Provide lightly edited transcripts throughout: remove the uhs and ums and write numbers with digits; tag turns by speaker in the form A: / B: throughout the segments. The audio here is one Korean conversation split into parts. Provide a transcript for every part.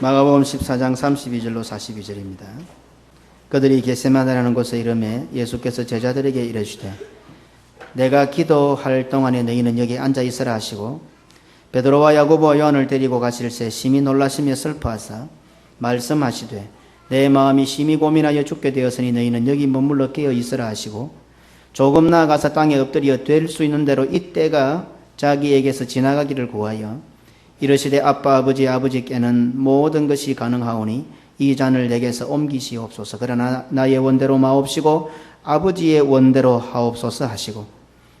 A: 마가복음 14장 32절로 42절입니다. 그들이 겟세마네라는 곳에 이르매 예수께서 제자들에게 이르시되 내가 기도할 동안에 너희는 여기 앉아 있으라 하시고 베드로와 야고보와 요한을 데리고 가실새 심히 놀라시며 슬퍼하사 말씀하시되 내 마음이 심히 고민하여 죽게 되었으니 너희는 여기 머물러 깨어 있으라 하시고 조금 나아가서 땅에 엎드려 될 수 있는 대로 이때가 자기에게서 지나가기를 구하여 이르시되 아빠 아버지께는 모든 것이 가능하오니 이 잔을 내게서 옮기시옵소서. 그러나 나의 원대로 마옵시고 아버지의 원대로 하옵소서 하시고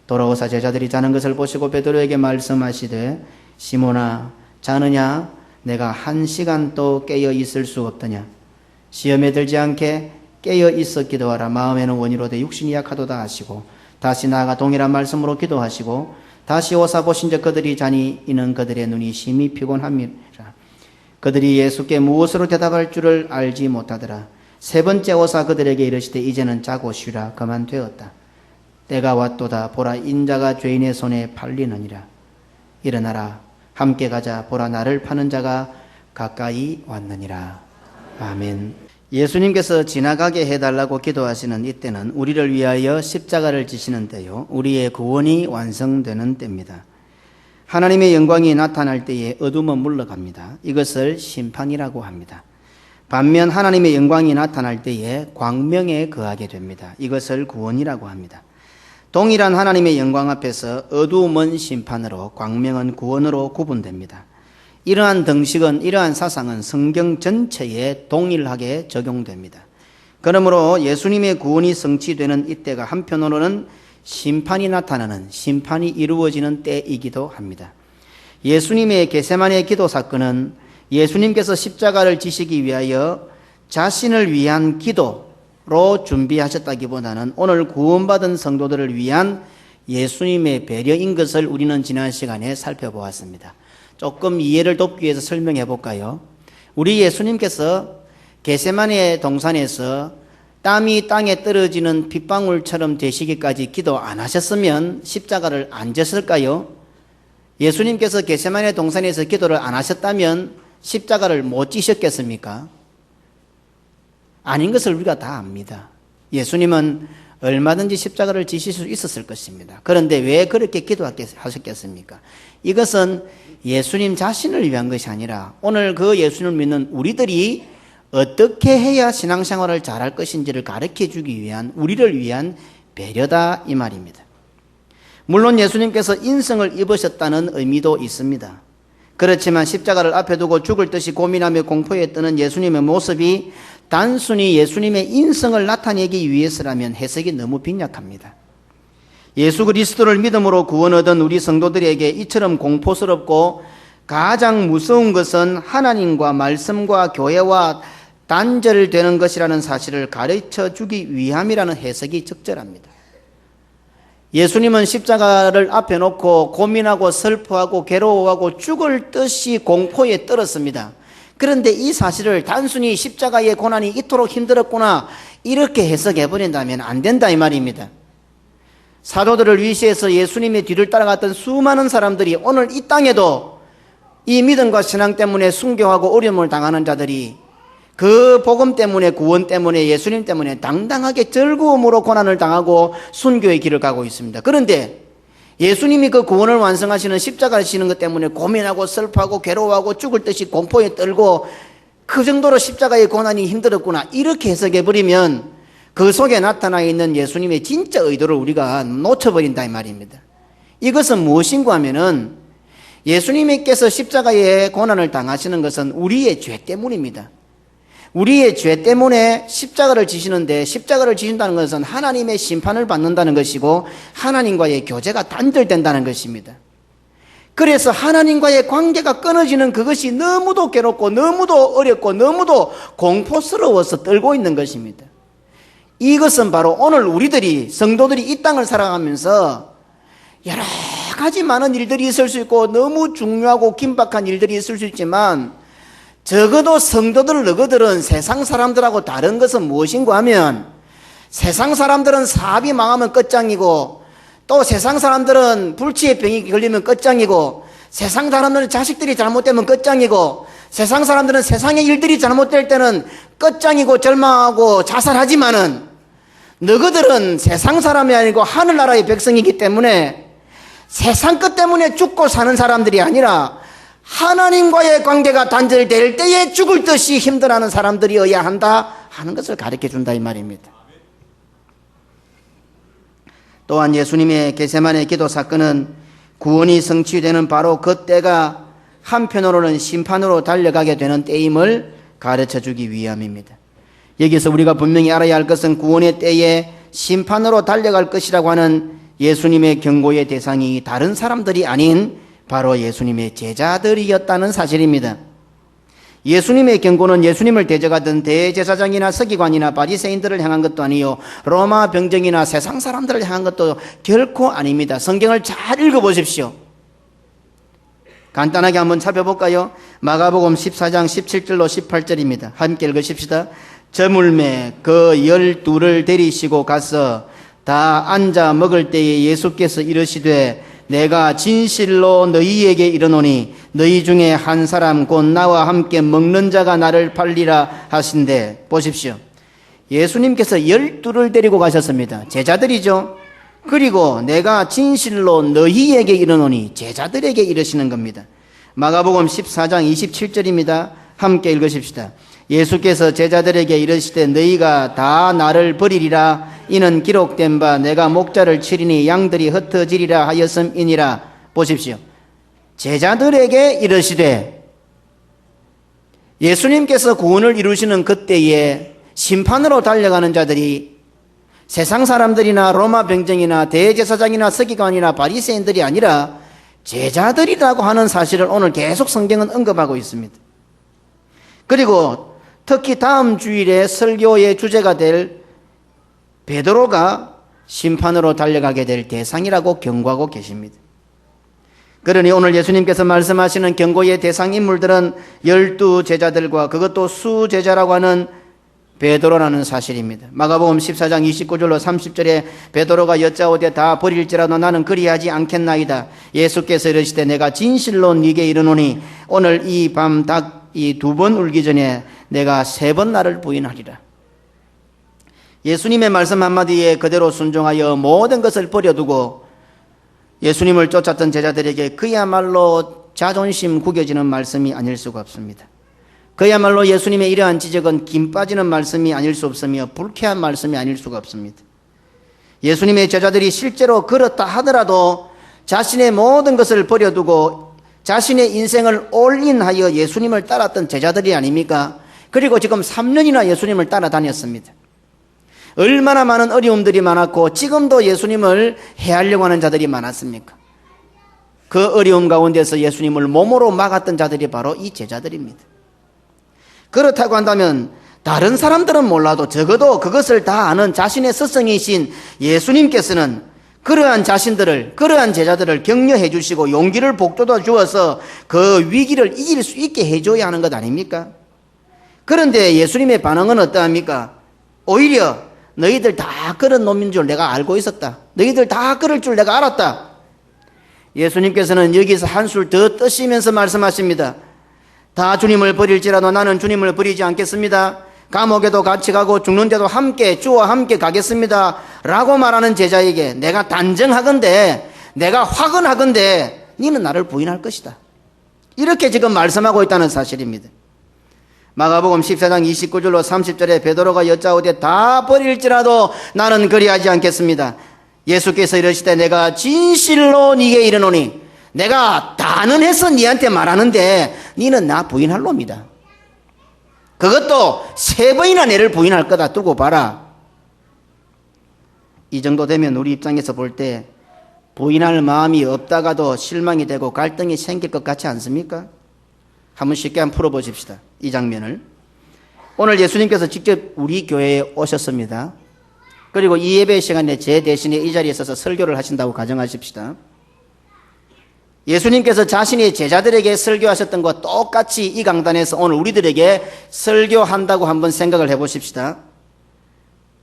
A: 돌아오사 제자들이 자는 것을 보시고 베드로에게 말씀하시되 시몬아 자느냐 내가 1시간 또 깨어 있을 수 없더냐. 시험에 들지 않게 깨어 있어 기도하라. 마음에는 원이로되 육신이 약하도다 하시고 다시 나아가 동일한 말씀으로 기도하시고 다시 오사 보신즉 그들이 자니 이는 그들의 눈이 심히 피곤함이라. 그들이 예수께 무엇으로 대답할 줄을 알지 못하더라. 세 번째 오사 그들에게 이르시되 이제는 자고 쉬라. 그만 되었다. 때가 왔도다. 보라 인자가 죄인의 손에 팔리느니라. 일어나라 함께 가자. 보라 나를 파는 자가 가까이 왔느니라. 아멘. 예수님께서 지나가게 해달라고 기도하시는 이때는 우리를 위하여 십자가를 지시는 때요, 우리의 구원이 완성되는 때입니다. 하나님의 영광이 나타날 때에 어둠은 물러갑니다. 이것을 심판이라고 합니다. 반면 하나님의 영광이 나타날 때에 광명에 거하게 됩니다. 이것을 구원이라고 합니다. 동일한 하나님의 영광 앞에서 어두움은 심판으로 광명은 구원으로 구분됩니다. 이러한 등식은, 이러한 사상은 성경 전체에 동일하게 적용됩니다. 그러므로 예수님의 구원이 성취되는 이때가 한편으로는 심판이 나타나는, 심판이 이루어지는 때이기도 합니다. 예수님의 겟세마네 기도 사건은 예수님께서 십자가를 지시기 위하여 자신을 위한 기도로 준비하셨다기보다는 오늘 구원받은 성도들을 위한 예수님의 배려인 것을 우리는 지난 시간에 살펴보았습니다. 조금 이해를 돕기 위해서 설명해 볼까요? 우리 예수님께서 겟세마네 동산에서 땀이 땅에 떨어지는 빗방울처럼 되시기까지 기도 안 하셨으면 십자가를 안 졌을까요? 예수님께서 겟세마네 동산에서 기도를 안 하셨다면 십자가를 못 지셨겠습니까? 아닌 것을 우리가 다 압니다. 예수님은 얼마든지 십자가를 지실 수 있었을 것입니다. 그런데 왜 그렇게 기도하셨겠습니까? 이것은 예수님 자신을 위한 것이 아니라 오늘 그 예수님을 믿는 우리들이 어떻게 해야 신앙생활을 잘할 것인지를 가르쳐 주기 위한, 우리를 위한 배려다 이 말입니다. 물론 예수님께서 인성을 입으셨다는 의미도 있습니다. 그렇지만 십자가를 앞에 두고 죽을 듯이 고민하며 공포에 뜨는 예수님의 모습이 단순히 예수님의 인성을 나타내기 위해서라면 해석이 너무 빈약합니다. 예수 그리스도를 믿음으로 구원 얻은 우리 성도들에게 이처럼 공포스럽고 가장 무서운 것은 하나님과 말씀과 교회와 단절되는 것이라는 사실을 가르쳐 주기 위함이라는 해석이 적절합니다. 예수님은 십자가를 앞에 놓고 고민하고 슬퍼하고 괴로워하고 죽을 듯이 공포에 떨었습니다. 그런데 이 사실을 단순히 십자가의 고난이 이토록 힘들었구나 이렇게 해석해버린다면 안 된다 이 말입니다. 사도들을 위시해서 예수님의 뒤를 따라갔던 수많은 사람들이 오늘 이 땅에도 이 믿음과 신앙 때문에 순교하고 어려움을 당하는 자들이 그 복음 때문에, 구원 때문에, 예수님 때문에 당당하게 즐거움으로 고난을 당하고 순교의 길을 가고 있습니다. 그런데 예수님이 그 구원을 완성하시는 십자가를 지는 것 때문에 고민하고 슬퍼하고 괴로워하고 죽을 듯이 공포에 떨고 그 정도로 십자가의 고난이 힘들었구나 이렇게 해석해버리면 그 속에 나타나 있는 예수님의 진짜 의도를 우리가 놓쳐버린다 이 말입니다. 이것은 무엇인가 하면은 예수님께서 십자가의 고난을 당하시는 것은 우리의 죄 때문입니다. 우리의 죄 때문에 십자가를 지시는데, 십자가를 지신다는 것은 하나님의 심판을 받는다는 것이고 하나님과의 교제가 단절된다는 것입니다. 그래서 하나님과의 관계가 끊어지는 그것이 너무도 괴롭고 너무도 어렵고 너무도 공포스러워서 떨고 있는 것입니다. 이것은 바로 오늘 우리들이, 성도들이 이 땅을 살아가면서 여러 가지 많은 일들이 있을 수 있고 너무 중요하고 긴박한 일들이 있을 수 있지만 적어도 성도들 너희들은 세상 사람들하고 다른 것은 무엇인가 하면 세상 사람들은 사업이 망하면 끝장이고 또 세상 사람들은 불치의 병이 걸리면 끝장이고 세상 사람들은 자식들이 잘못되면 끝장이고 세상 사람들은 세상의 일들이 잘못될 때는 끝장이고 절망하고 자살하지만은 너희들은 세상 사람이 아니고 하늘나라의 백성이기 때문에 세상 것 때문에 죽고 사는 사람들이 아니라 하나님과의 관계가 단절될 때에 죽을 듯이 힘들어하는 사람들이어야 한다 하는 것을 가르쳐 준다 이 말입니다. 또한 예수님의 겟세마네 기도 사건은 구원이 성취되는 바로 그 때가 한편으로는 심판으로 달려가게 되는 때임을 가르쳐 주기 위함입니다. 여기서 우리가 분명히 알아야 할 것은 구원의 때에 심판으로 달려갈 것이라고 하는 예수님의 경고의 대상이 다른 사람들이 아닌 바로 예수님의 제자들이었다는 사실입니다. 예수님의 경고는 예수님을 대적하던 대제사장이나 서기관이나 바리새인들을 향한 것도 아니요 로마 병정이나 세상 사람들을 향한 것도 결코 아닙니다. 성경을 잘 읽어보십시오. 간단하게 한번 살펴볼까요? 마가복음 14장 17절로 18절입니다. 함께 읽으십시다. 저물매 그 12를 데리시고 가서 다 앉아 먹을 때에 예수께서 이르시되 내가 진실로 너희에게 이르노니 너희 중에 한 사람 곧 나와 함께 먹는 자가 나를 팔리라 하신대. 보십시오. 예수님께서 12를 데리고 가셨습니다. 제자들이죠. 그리고 내가 진실로 너희에게 이르노니 제자들에게 이르시는 겁니다. 마가복음 14장 27절입니다. 함께 읽으십시다. 예수께서 제자들에게 이르시되 너희가 다 나를 버리리라. 이는 기록된 바 내가 목자를 치리니 양들이 흩어지리라 하였음이니라. 보십시오. 제자들에게 이르시되 예수님께서 구원을 이루시는 그때에 심판으로 달려가는 자들이 세상 사람들이나 로마 병정이나 대제사장이나 서기관이나 바리새인들이 아니라 제자들이라고 하는 사실을 오늘 계속 성경은 언급하고 있습니다. 그리고 특히 다음 주일에 설교의 주제가 될 베드로가 심판으로 달려가게 될 대상이라고 경고하고 계십니다. 그러니 오늘 예수님께서 말씀하시는 경고의 대상 인물들은 12 제자들과 그것도 수제자라고 하는 베드로라는 사실입니다. 마가복음 14장 29절로 30절에 베드로가 여짜오되 다 버릴지라도 나는 그리하지 않겠나이다. 예수께서 이르시되 내가 진실로 네게 이르노니 오늘 이 밤 닭이 2번 울기 전에 내가 3번 나를 부인하리라. 예수님의 말씀 한마디에 그대로 순종하여 모든 것을 버려두고 예수님을 쫓았던 제자들에게 그야말로 자존심 구겨지는 말씀이 아닐 수가 없습니다. 그야말로 예수님의 이러한 지적은 김 빠지는 말씀이 아닐 수 없으며 불쾌한 말씀이 아닐 수가 없습니다. 예수님의 제자들이 실제로 그렇다 하더라도 자신의 모든 것을 버려두고 자신의 인생을 올인하여 예수님을 따랐던 제자들이 아닙니까? 그리고 지금 3년이나 예수님을 따라다녔습니다. 얼마나 많은 어려움들이 많았고 지금도 예수님을 해하려고 하는 자들이 많았습니까? 그 어려움 가운데서 예수님을 몸으로 막았던 자들이 바로 이 제자들입니다. 그렇다고 한다면 다른 사람들은 몰라도 적어도 그것을 다 아는 자신의 스승이신 예수님께서는 그러한 자신들을, 그러한 제자들을 격려해 주시고 용기를 북돋아 주어서 그 위기를 이길 수 있게 해줘야 하는 것 아닙니까? 그런데 예수님의 반응은 어떠합니까? 오히려 너희들 다 그런 놈인 줄 내가 알고 있었다. 너희들 다 그럴 줄 내가 알았다. 예수님께서는 여기서 한술 더 뜨시면서 말씀하십니다. 다 주님을 버릴지라도 나는 주님을 버리지 않겠습니다. 감옥에도 같이 가고 죽는데도 함께 주와 함께 가겠습니다 라고 말하는 제자에게 내가 단정하건대 내가 확언하건대 너는 나를 부인할 것이다. 이렇게 지금 말씀하고 있다는 사실입니다. 마가복음 14장 29절로 30절에 베드로가 여짜오되 다 버릴지라도 나는 그리하지 않겠습니다. 예수께서 이르시되 내가 진실로 네게 이르노니 내가 다는 해서 네한테 말하는데 너는 나 부인할 놈이다. 그것도 3번이나 내를 부인할 거다. 두고 봐라. 이 정도 되면 우리 입장에서 볼 때 부인할 마음이 없다가도 실망이 되고 갈등이 생길 것 같지 않습니까? 한번 쉽게 한번 풀어보십시다. 이 장면을. 오늘 예수님께서 직접 우리 교회에 오셨습니다. 그리고 이 예배 시간에 제 대신에 이 자리에 서서 설교를 하신다고 가정하십시다. 예수님께서 자신의 제자들에게 설교하셨던 것과 똑같이 이 강단에서 오늘 우리들에게 설교한다고 한번 생각을 해보십시다.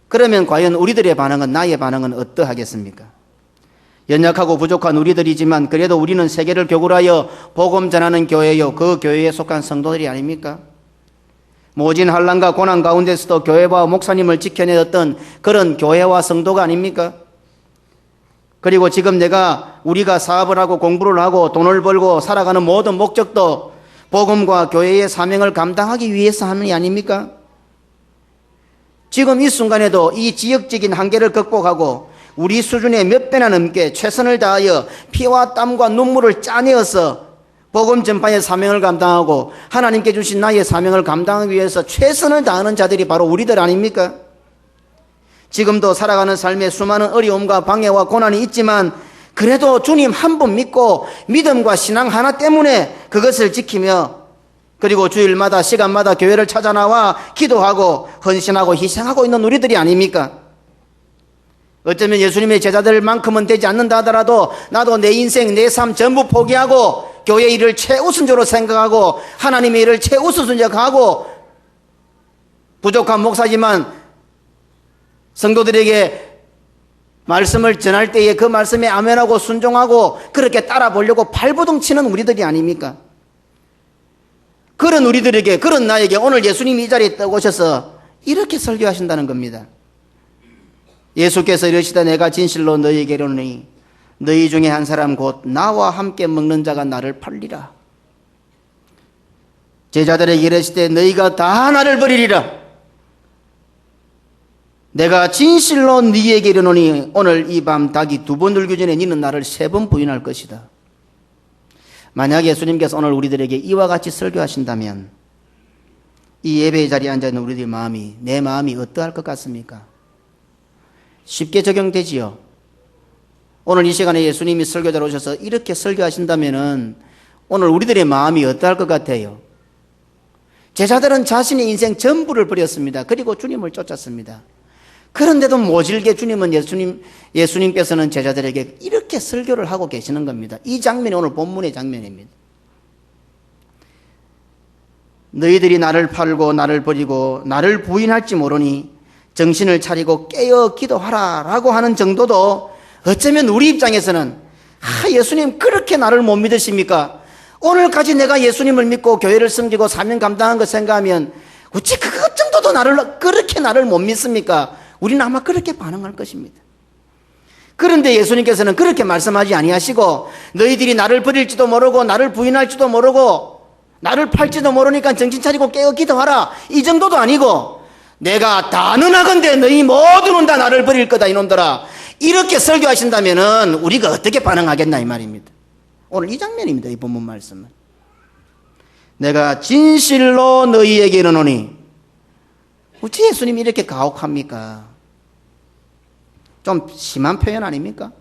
A: 그러면 과연 우리들의 반응은, 나의 반응은 어떠하겠습니까? 연약하고 부족한 우리들이지만 그래도 우리는 세계를 교굴하여 복음 전하는 교회요, 그 교회에 속한 성도들이 아닙니까? 모진 환난과 고난 가운데서도 교회와 목사님을 지켜내었던 그런 교회와 성도가 아닙니까? 그리고 지금 우리가 사업을 하고 공부를 하고 돈을 벌고 살아가는 모든 목적도 복음과 교회의 사명을 감당하기 위해서 하는 게 아닙니까? 지금 이 순간에도 이 지역적인 한계를 극복하고 우리 수준의 몇 배나 넘게 최선을 다하여 피와 땀과 눈물을 짜내어서 복음 전파의 사명을 감당하고 하나님께 주신 나의 사명을 감당하기 위해서 최선을 다하는 자들이 바로 우리들 아닙니까? 지금도 살아가는 삶에 수많은 어려움과 방해와 고난이 있지만 그래도 주님 한 분 믿고 믿음과 신앙 하나 때문에 그것을 지키며 그리고 주일마다 시간마다 교회를 찾아 나와 기도하고 헌신하고 희생하고 있는 우리들이 아닙니까? 어쩌면 예수님의 제자들만큼은 되지 않는다 하더라도 나도 내 인생 내 삶 전부 포기하고 교회 일을 최우선적으로 생각하고 하나님의 일을 최우선적으로 생각하고 부족한 목사지만 성도들에게 말씀을 전할 때에 그 말씀에 아멘하고 순종하고 그렇게 따라 보려고 발버둥 치는 우리들이 아닙니까? 그런 우리들에게, 그런 나에게 오늘 예수님이 이 자리에 오셔서 이렇게 설교하신다는 겁니다. 예수께서 이르시되 내가 진실로 너희에게 이르노니 너희 중에 한 사람 곧 나와 함께 먹는 자가 나를 팔리라. 제자들에게 이르시되 너희가 다 나를 버리리라. 내가 진실로 너희에게 이르노니 오늘 이 밤 닭이 2번 울기 전에 너는 나를 3번 부인할 것이다. 만약 예수님께서 오늘 우리들에게 이와 같이 설교하신다면 이 예배의 자리에 앉아있는 우리들의 마음이, 내 마음이 어떠할 것 같습니까? 쉽게 적용되지요. 오늘 이 시간에 예수님이 설교자로 오셔서 이렇게 설교하신다면 오늘 우리들의 마음이 어떠할 것 같아요? 제자들은 자신의 인생 전부를 버렸습니다. 그리고 주님을 쫓았습니다. 그런데도 모질게 예수님께서는 제자들에게 이렇게 설교를 하고 계시는 겁니다. 이 장면이 오늘 본문의 장면입니다. 너희들이 나를 팔고 나를 버리고 나를 부인할지 모르니 정신을 차리고 깨어 기도하라 라고 하는 정도도 어쩌면 우리 입장에서는 예수님 그렇게 나를 못 믿으십니까? 오늘까지 내가 예수님을 믿고 교회를 섬기고 사명 감당한 것 생각하면 어찌 그것 정도도 그렇게 나를 못 믿습니까? 우리는 아마 그렇게 반응할 것입니다. 그런데 예수님께서는 그렇게 말씀하지 아니하시고 너희들이 나를 버릴지도 모르고 나를 부인할지도 모르고 나를 팔지도 모르니까 정신 차리고 깨어 기도하라 이 정도도 아니고 내가 다 능하건대 너희 모두는 다 나를 버릴 거다 이놈들아 이렇게 설교하신다면 우리가 어떻게 반응하겠나 이 말입니다. 오늘 이 장면입니다. 이 본문 말씀은 내가 진실로 너희에게 이르노니 어찌 예수님이 이렇게 가혹합니까? 좀 심한 표현 아닙니까?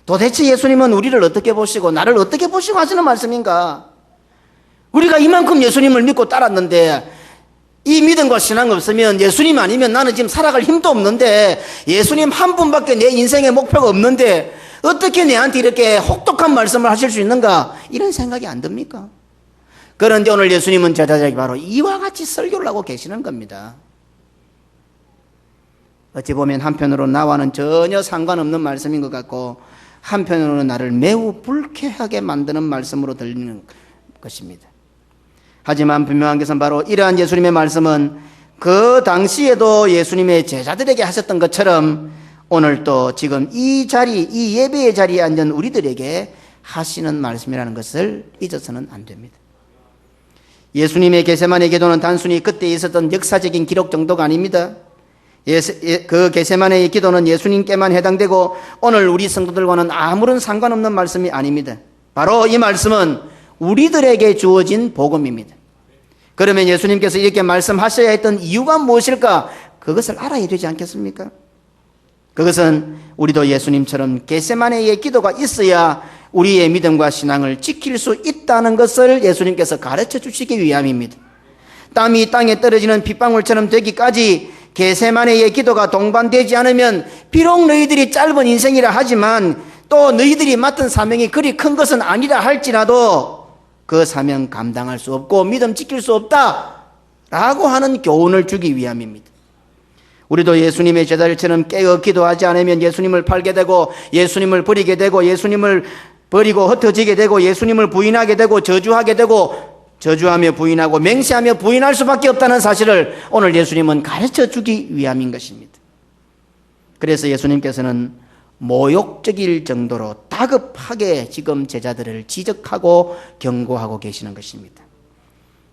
A: 도대체 예수님은 우리를 어떻게 보시고 나를 어떻게 보시고 하시는 말씀인가? 우리가 이만큼 예수님을 믿고 따랐는데 이 믿음과 신앙 없으면 예수님 아니면 나는 지금 살아갈 힘도 없는데 예수님 한 분밖에 내 인생의 목표가 없는데 어떻게 내한테 이렇게 혹독한 말씀을 하실 수 있는가? 이런 생각이 안 듭니까? 그런데 오늘 예수님은 제자들에게 바로 이와 같이 설교를 하고 계시는 겁니다. 어찌 보면 한편으로 나와는 전혀 상관없는 말씀인 것 같고 한편으로는 나를 매우 불쾌하게 만드는 말씀으로 들리는 것입니다. 하지만 분명한 것은 바로 이러한 예수님의 말씀은 그 당시에도 예수님의 제자들에게 하셨던 것처럼 오늘 또 지금 이 예배의 자리에 앉은 우리들에게 하시는 말씀이라는 것을 잊어서는 안 됩니다. 예수님의 겟세마네 기도는 단순히 그때 있었던 역사적인 기록 정도가 아닙니다. 그 겟세마네의 기도는 예수님께만 해당되고 오늘 우리 성도들과는 아무런 상관없는 말씀이 아닙니다. 바로 이 말씀은 우리들에게 주어진 복음입니다. 그러면 예수님께서 이렇게 말씀하셔야 했던 이유가 무엇일까? 그것을 알아야 되지 않겠습니까? 그것은 우리도 예수님처럼 겟세마네의 기도가 있어야 우리의 믿음과 신앙을 지킬 수 있다는 것을 예수님께서 가르쳐 주시기 위함입니다. 땀이 땅에 떨어지는 빗방울처럼 되기까지 겟세마네의 기도가 동반되지 않으면 비록 너희들이 짧은 인생이라 하지만 또 너희들이 맡은 사명이 그리 큰 것은 아니라 할지라도 그 사명 감당할 수 없고 믿음 지킬 수 없다 라고 하는 교훈을 주기 위함입니다. 우리도 예수님의 제자들처럼 깨어 기도하지 않으면 예수님을 팔게 되고 예수님을 버리게 되고 예수님을 버리고 흩어지게 되고 예수님을 부인하게 되고 저주하게 되고 저주하며 부인하고 맹세하며 부인할 수밖에 없다는 사실을 오늘 예수님은 가르쳐 주기 위함인 것입니다. 그래서 예수님께서는 모욕적일 정도로 다급하게 지금 제자들을 지적하고 경고하고 계시는 것입니다.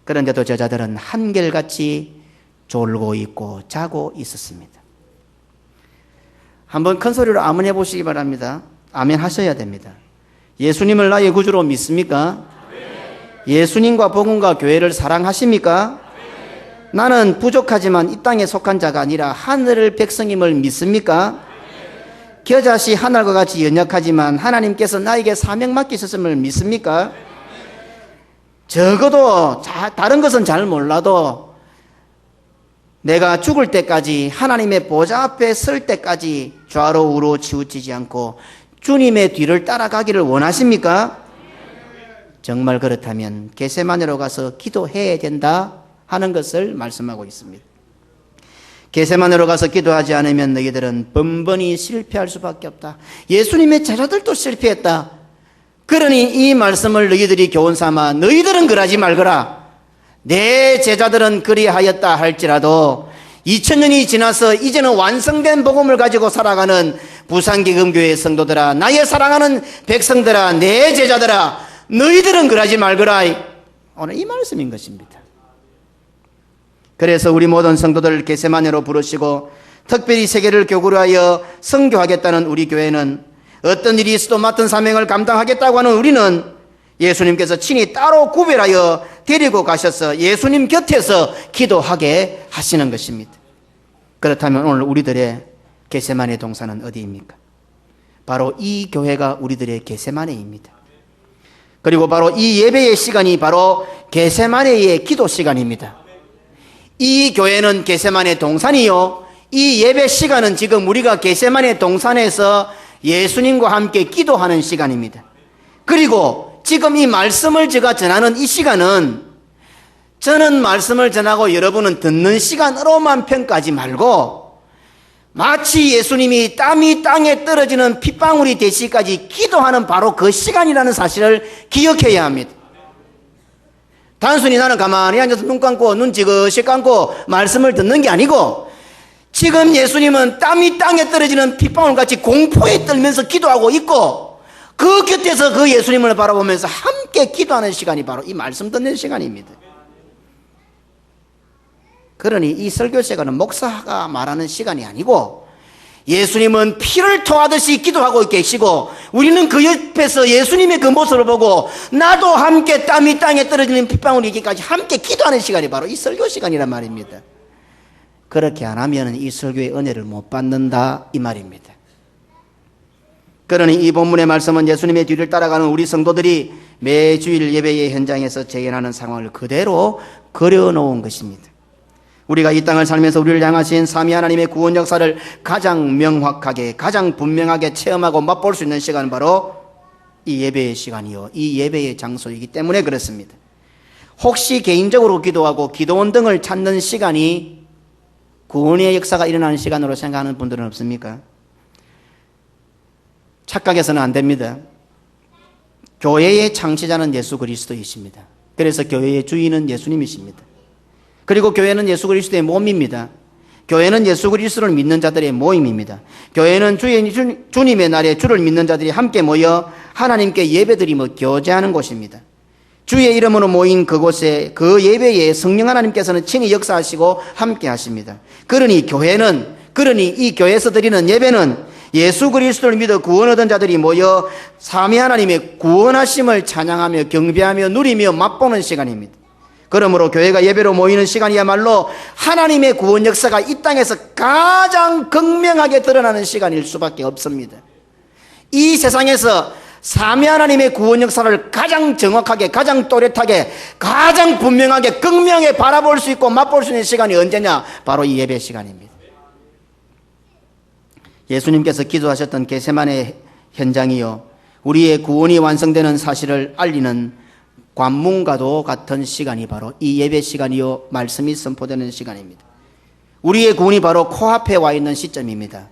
A: 그런데도 제자들은 한결같이 졸고 있고 자고 있었습니다. 한번 큰 소리로 아멘 해보시기 바랍니다. 아멘 하셔야 됩니다. 예수님을 나의 구주로 믿습니까? 예수님과 복음과 교회를 사랑하십니까? 나는 부족하지만 이 땅에 속한 자가 아니라 하늘의 백성임을 믿습니까? 겨자씨 하늘과 같이 연약하지만 하나님께서 나에게 사명 맡기셨음을 믿습니까? 적어도 다른 것은 잘 몰라도 내가 죽을 때까지 하나님의 보좌 앞에 설 때까지 좌로 우로 치우치지 않고 주님의 뒤를 따라가기를 원하십니까? 정말 그렇다면 겟세마네로 가서 기도해야 된다 하는 것을 말씀하고 있습니다. 겟세마네로 가서 기도하지 않으면 너희들은 번번이 실패할 수밖에 없다. 예수님의 제자들도 실패했다. 그러니 이 말씀을 너희들이 교훈 삼아 너희들은 그러지 말거라. 내 제자들은 그리하였다 할지라도 2000년이 지나서 이제는 완성된 복음을 가지고 살아가는 부산기금교회 성도들아, 나의 사랑하는 백성들아, 내 제자들아, 너희들은 그러지 말거라. 오늘 이 말씀인 것입니다. 그래서 우리 모든 성도들을 겟세마네로 부르시고 특별히 세계를 교구로 하여 선교하겠다는 우리 교회는 어떤 일이 있어도 맡은 사명을 감당하겠다고 하는 우리는 예수님께서 친히 따로 구별하여 데리고 가셔서 예수님 곁에서 기도하게 하시는 것입니다. 그렇다면 오늘 우리들의 겟세마네 동산은 어디입니까? 바로 이 교회가 우리들의 겟세마네입니다. 그리고 바로 이 예배의 시간이 바로 겟세마네의 기도 시간입니다. 이 교회는 겟세마네 동산이요, 이 예배 시간은 지금 우리가 겟세마네 동산에서 예수님과 함께 기도하는 시간입니다. 그리고 지금 이 말씀을 제가 전하는 이 시간은 저는 말씀을 전하고 여러분은 듣는 시간으로만 평가하지 말고 마치 예수님이 땀이 땅에 떨어지는 핏방울이 되시기까지 기도하는 바로 그 시간이라는 사실을 기억해야 합니다. 단순히 나는 가만히 앉아서 눈 감고 눈 지그시 감고 말씀을 듣는 게 아니고 지금 예수님은 땀이 땅에 떨어지는 핏방울같이 공포에 떨면서 기도하고 있고 그 곁에서 그 예수님을 바라보면서 함께 기도하는 시간이 바로 이 말씀 듣는 시간입니다. 그러니 이 설교 시간은 목사가 말하는 시간이 아니고 예수님은 피를 토하듯이 기도하고 계시고 우리는 그 옆에서 예수님의 그 모습을 보고 나도 함께 땀이 땅에 떨어지는 핏방울이기까지 함께 기도하는 시간이 바로 이 설교 시간이란 말입니다. 그렇게 안 하면 이 설교의 은혜를 못 받는다 이 말입니다. 그러니 이 본문의 말씀은 예수님의 뒤를 따라가는 우리 성도들이 매주일 예배의 현장에서 재현하는 상황을 그대로 그려놓은 것입니다. 우리가 이 땅을 살면서 우리를 향하신 삼위 하나님의 구원 역사를 가장 명확하게 가장 분명하게 체험하고 맛볼 수 있는 시간은 바로 이 예배의 시간이요, 이 예배의 장소이기 때문에 그렇습니다. 혹시 개인적으로 기도하고 기도원 등을 찾는 시간이 구원의 역사가 일어나는 시간으로 생각하는 분들은 없습니까? 착각해서는 안 됩니다. 교회의 창시자는 예수 그리스도이십니다. 그래서 교회의 주인은 예수님이십니다. 그리고 교회는 예수 그리스도의 몸입니다. 교회는 예수 그리스도를 믿는 자들의 모임입니다. 교회는 주님의 날에 주를 믿는 자들이 함께 모여 하나님께 예배드리며 교제하는 곳입니다. 주의 이름으로 모인 그곳에 그 예배에 성령 하나님께서는 친히 역사하시고 함께 하십니다. 그러니 이 교회에서 드리는 예배는 예수 그리스도를 믿어 구원 얻은 자들이 모여 삼위 하나님의 구원하심을 찬양하며 경배하며 누리며 맛보는 시간입니다. 그러므로 교회가 예배로 모이는 시간이야말로 하나님의 구원 역사가 이 땅에서 가장 극명하게 드러나는 시간일 수밖에 없습니다. 이 세상에서 삼위 하나님의 구원 역사를 가장 정확하게, 가장 또렷하게, 가장 분명하게, 극명하게 바라볼 수 있고 맛볼 수 있는 시간이 언제냐? 바로 이 예배 시간입니다. 예수님께서 기도하셨던 겟세마네 현장이요, 우리의 구원이 완성되는 사실을 알리는 관문과도 같은 시간이 바로 이 예배 시간이요, 말씀이 선포되는 시간입니다. 우리의 구원이 바로 코앞에 와 있는 시점입니다.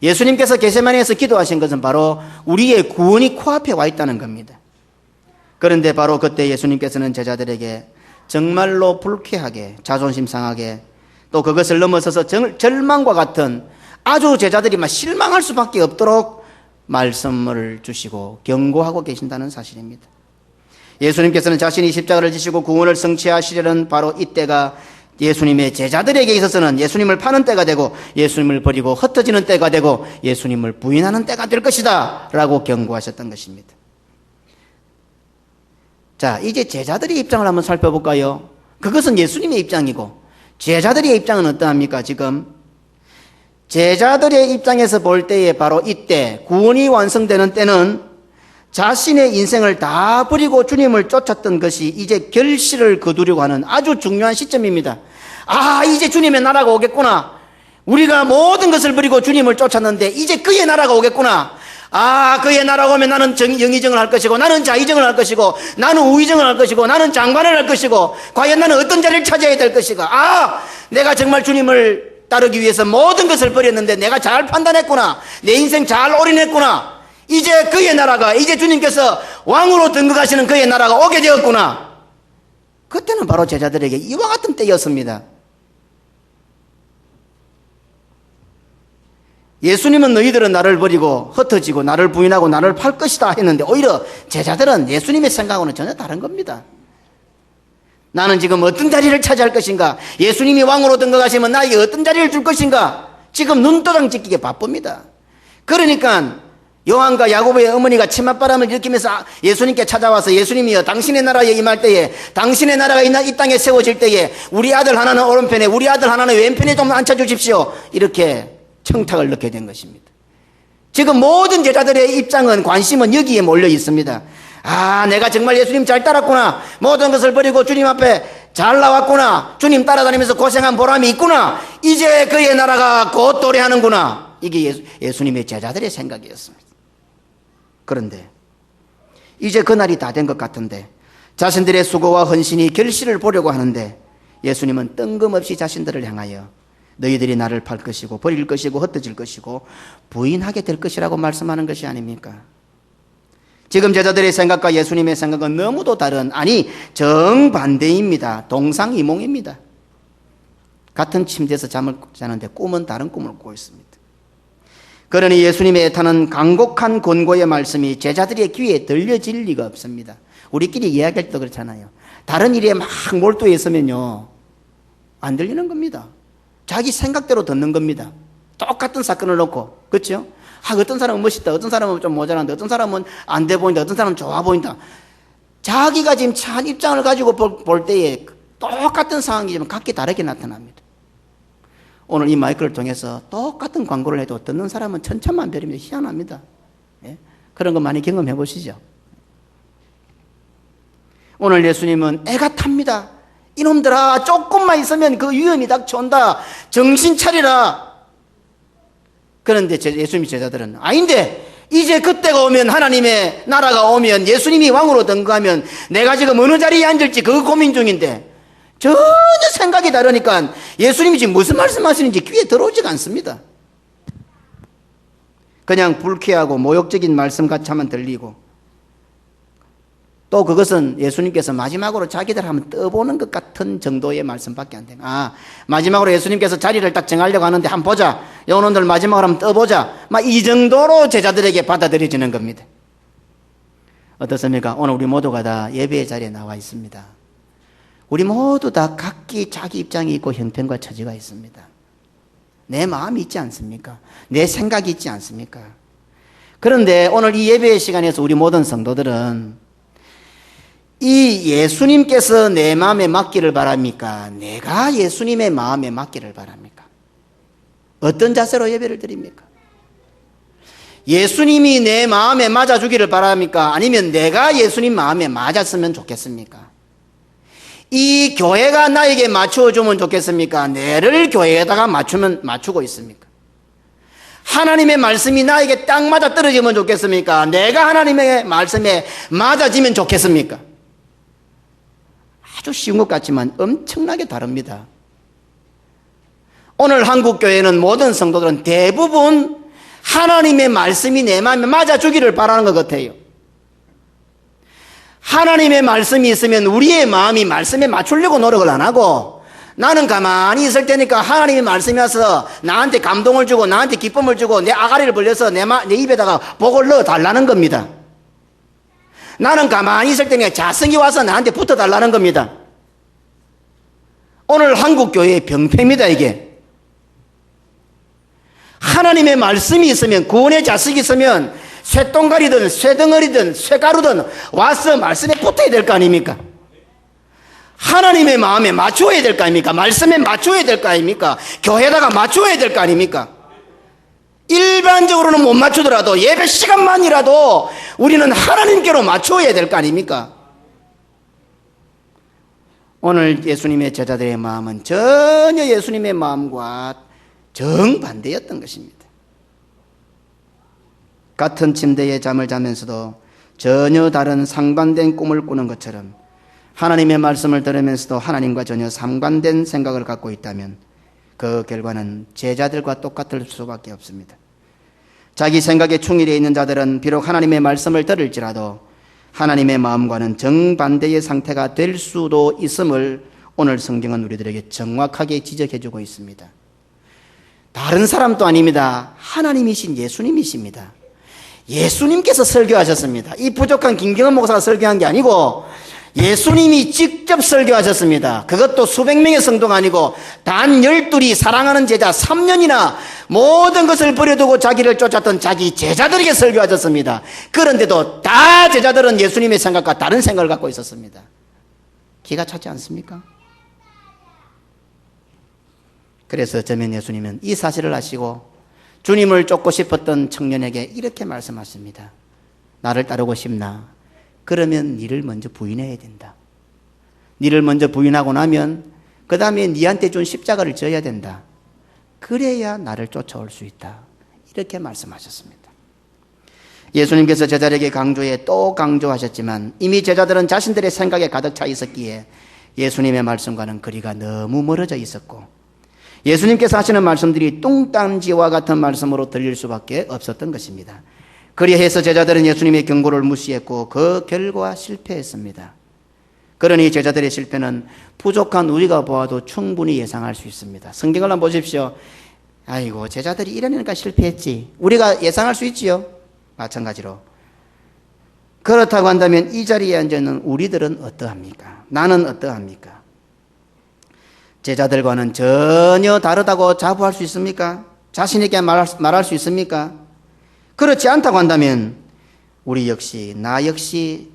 A: 예수님께서 겟세마네에서 기도하신 것은 바로 우리의 구원이 코앞에 와 있다는 겁니다. 그런데 바로 그때 예수님께서는 제자들에게 정말로 불쾌하게, 자존심 상하게, 또 그것을 넘어서서 절망과 같은 아주 제자들이 막 실망할 수밖에 없도록 말씀을 주시고 경고하고 계신다는 사실입니다. 예수님께서는 자신이 십자가를 지시고 구원을 성취하시려는 바로 이때가 예수님의 제자들에게 있어서는 예수님을 파는 때가 되고 예수님을 버리고 흩어지는 때가 되고 예수님을 부인하는 때가 될 것이다 라고 경고하셨던 것입니다. 자, 이제 제자들의 입장을 한번 살펴볼까요? 그것은 예수님의 입장이고 제자들의 입장은 어떠합니까? 지금 제자들의 입장에서 볼 때에 바로 이때 구원이 완성되는 때는 자신의 인생을 다 버리고 주님을 쫓았던 것이 이제 결실을 거두려고 하는 아주 중요한 시점입니다. 아, 이제 주님의 나라가 오겠구나. 우리가 모든 것을 버리고 주님을 쫓았는데 이제 그의 나라가 오겠구나. 아, 그의 나라가 오면 나는 영의정을 할 것이고 나는 자의정을 할 것이고 나는 우의정을 할 것이고 나는 장관을 할 것이고 과연 나는 어떤 자리를 차지해야 될 것인가. 아, 내가 정말 주님을 따르기 위해서 모든 것을 버렸는데 내가 잘 판단했구나. 내 인생 잘 올인했구나. 이제 그의 나라가, 이제 주님께서 왕으로 등극하시는 그의 나라가 오게 되었구나. 그때는 바로 제자들에게 이와 같은 때였습니다. 예수님은 너희들은 나를 버리고 흩어지고 나를 부인하고 나를 팔 것이다 했는데 오히려 제자들은 예수님의 생각하고는 전혀 다른 겁니다. 나는 지금 어떤 자리를 차지할 것인가? 예수님이 왕으로 등극하시면 나에게 어떤 자리를 줄 것인가? 지금 눈도장 찍기에 바쁩니다. 그러니까 요한과 야고보의 어머니가 치맛바람을 일으키면서 예수님께 찾아와서 예수님이여 당신의 나라에 임할 때에 당신의 나라가 이 땅에 세워질 때에 우리 아들 하나는 오른편에 우리 아들 하나는 왼편에 좀 앉혀주십시오. 이렇게 청탁을 넣게 된 것입니다. 지금 모든 제자들의 입장은 관심은 여기에 몰려 있습니다. 아, 내가 정말 예수님 잘 따랐구나. 모든 것을 버리고 주님 앞에 잘 나왔구나. 주님 따라다니면서 고생한 보람이 있구나. 이제 그의 나라가 곧 도래하는구나. 이게 예수님의 제자들의 생각이었습니다. 그런데 이제 그날이 다 된 것 같은데 자신들의 수고와 헌신이 결실을 보려고 하는데 예수님은 뜬금없이 자신들을 향하여 너희들이 나를 팔 것이고 버릴 것이고 흩어질 것이고 부인하게 될 것이라고 말씀하는 것이 아닙니까? 지금 제자들의 생각과 예수님의 생각은 너무도 다른, 아니 정반대입니다. 동상이몽입니다. 같은 침대에서 잠을 자는데 꿈은 다른 꿈을 꾸고 있습니다. 그러니 예수님의 애타는 간곡한 권고의 말씀이 제자들의 귀에 들려질 리가 없습니다. 우리끼리 이야기할 때도 그렇잖아요. 다른 일에 막 몰두해 있으면요 안 들리는 겁니다. 자기 생각대로 듣는 겁니다. 똑같은 사건을 놓고, 그렇죠? 아, 어떤 사람은 멋있다, 어떤 사람은 좀 모자란다, 어떤 사람은 안 돼 보인다, 어떤 사람은 좋아 보인다. 자기가 지금 찬 입장을 가지고 볼 때에 똑같은 상황이지만 각기 다르게 나타납니다. 오늘 이 마이크를 통해서 똑같은 광고를 해도 듣는 사람은 천차만별입니다. 희한합니다. 예? 그런 거 많이 경험해 보시죠. 오늘 예수님은 애가 탑니다. 이놈들아, 조금만 있으면 그 위험이 닥쳐온다. 정신 차리라. 그런데 예수님의 제자들은 아닌데, 이제 그때가 오면, 하나님의 나라가 오면, 예수님이 왕으로 등극하면 내가 지금 어느 자리에 앉을지 그 고민 중인데 전혀 생각이 다르니까 예수님이 지금 무슨 말씀하시는지 귀에 들어오지가 않습니다. 그냥 불쾌하고 모욕적인 말씀같이만 들리고, 또 그것은 예수님께서 마지막으로 자기들 한번 떠보는 것 같은 정도의 말씀밖에 안 돼요. 아, 마지막으로 예수님께서 자리를 딱 정하려고 하는데 한번 보자. 오늘 마지막으로 한번 떠보자. 막 이 정도로 제자들에게 받아들여지는 겁니다. 어떻습니까? 오늘 우리 모두가 다 예배의 자리에 나와 있습니다. 우리 모두 다 각기 자기 입장이 있고 형편과 처지가 있습니다. 내 마음이 있지 않습니까? 내 생각이 있지 않습니까? 그런데 오늘 이 예배의 시간에서 우리 모든 성도들은 이 예수님께서 내 마음에 맡기를 바랍니까? 내가 예수님의 마음에 맡기를 바랍니까? 어떤 자세로 예배를 드립니까? 예수님이 내 마음에 맞아주기를 바랍니까? 아니면 내가 예수님 마음에 맞았으면 좋겠습니까? 이 교회가 나에게 맞추어주면 좋겠습니까? 내를 교회에다가 맞추고 있습니까? 하나님의 말씀이 나에게 딱 맞아 떨어지면 좋겠습니까? 내가 하나님의 말씀에 맞아지면 좋겠습니까? 아주 쉬운 것 같지만 엄청나게 다릅니다. 오늘 한국교회는 모든 성도들은 대부분 하나님의 말씀이 내 마음에 맞아주기를 바라는 것 같아요. 하나님의 말씀이 있으면 우리의 마음이 말씀에 맞추려고 노력을 안 하고, 나는 가만히 있을 테니까 하나님의 말씀이 와서 나한테 감동을 주고 나한테 기쁨을 주고 내 아가리를 벌려서 내 입에다가 복을 넣어 달라는 겁니다. 나는 가만히 있을 테니까 자성이 와서 나한테 붙어 달라는 겁니다. 오늘 한국교회의 병폐입니다, 이게. 하나님의 말씀이 있으면, 구원의 자식이 있으면 쇠똥가리든 쇠덩어리든 쇠가루든 와서 말씀에 붙어야 될 거 아닙니까? 하나님의 마음에 맞추어야 될 거 아닙니까? 말씀에 맞추어야 될 거 아닙니까? 교회에다가 맞추어야 될 거 아닙니까? 일반적으로는 못 맞추더라도 예배 시간만이라도 우리는 하나님께로 맞추어야 될 거 아닙니까? 오늘 예수님의 제자들의 마음은 전혀 예수님의 마음과 정반대였던 것입니다. 같은 침대에 잠을 자면서도 전혀 다른 상반된 꿈을 꾸는 것처럼 하나님의 말씀을 들으면서도 하나님과 전혀 상반된 생각을 갖고 있다면 그 결과는 제자들과 똑같을 수밖에 없습니다. 자기 생각에 충실해 있는 자들은 비록 하나님의 말씀을 들을지라도 하나님의 마음과는 정반대의 상태가 될 수도 있음을 오늘 성경은 우리들에게 정확하게 지적해주고 있습니다. 다른 사람도 아닙니다. 하나님이신 예수님이십니다. 예수님께서 설교하셨습니다. 이 부족한 김경은 목사가 설교한 게 아니고 예수님이 직접 설교하셨습니다. 그것도 수백 명의 성도가 아니고 단 12이 사랑하는 제자 3년이나 모든 것을 버려두고 자기를 쫓았던 자기 제자들에게 설교하셨습니다. 그런데도 다 제자들은 예수님의 생각과 다른 생각을 갖고 있었습니다. 기가 차지 않습니까? 그래서 어쩌면 예수님은 이 사실을 아시고 주님을 쫓고 싶었던 청년에게 이렇게 말씀하십니다. 나를 따르고 싶나? 그러면 니를 먼저 부인해야 된다. 니를 먼저 부인하고 나면 그 다음에 니한테 준 십자가를 져야 된다. 그래야 나를 쫓아올 수 있다. 이렇게 말씀하셨습니다. 예수님께서 제자들에게 강조해 또 강조하셨지만 이미 제자들은 자신들의 생각에 가득 차 있었기에 예수님의 말씀과는 거리가 너무 멀어져 있었고 예수님께서 하시는 말씀들이 뚱딴지와 같은 말씀으로 들릴 수밖에 없었던 것입니다. 그리해서 제자들은 예수님의 경고를 무시했고 그 결과 실패했습니다. 그러니 제자들의 실패는 부족한 우리가 보아도 충분히 예상할 수 있습니다. 성경을 한번 보십시오. 아이고 제자들이 이러니까 실패했지. 우리가 예상할 수 있지요. 마찬가지로. 그렇다고 한다면 이 자리에 앉아있는 우리들은 어떠합니까? 나는 어떠합니까? 제자들과는 전혀 다르다고 자부할 수 있습니까? 자신 있게 말할 수 있습니까? 그렇지 않다고 한다면 우리 역시 나 역시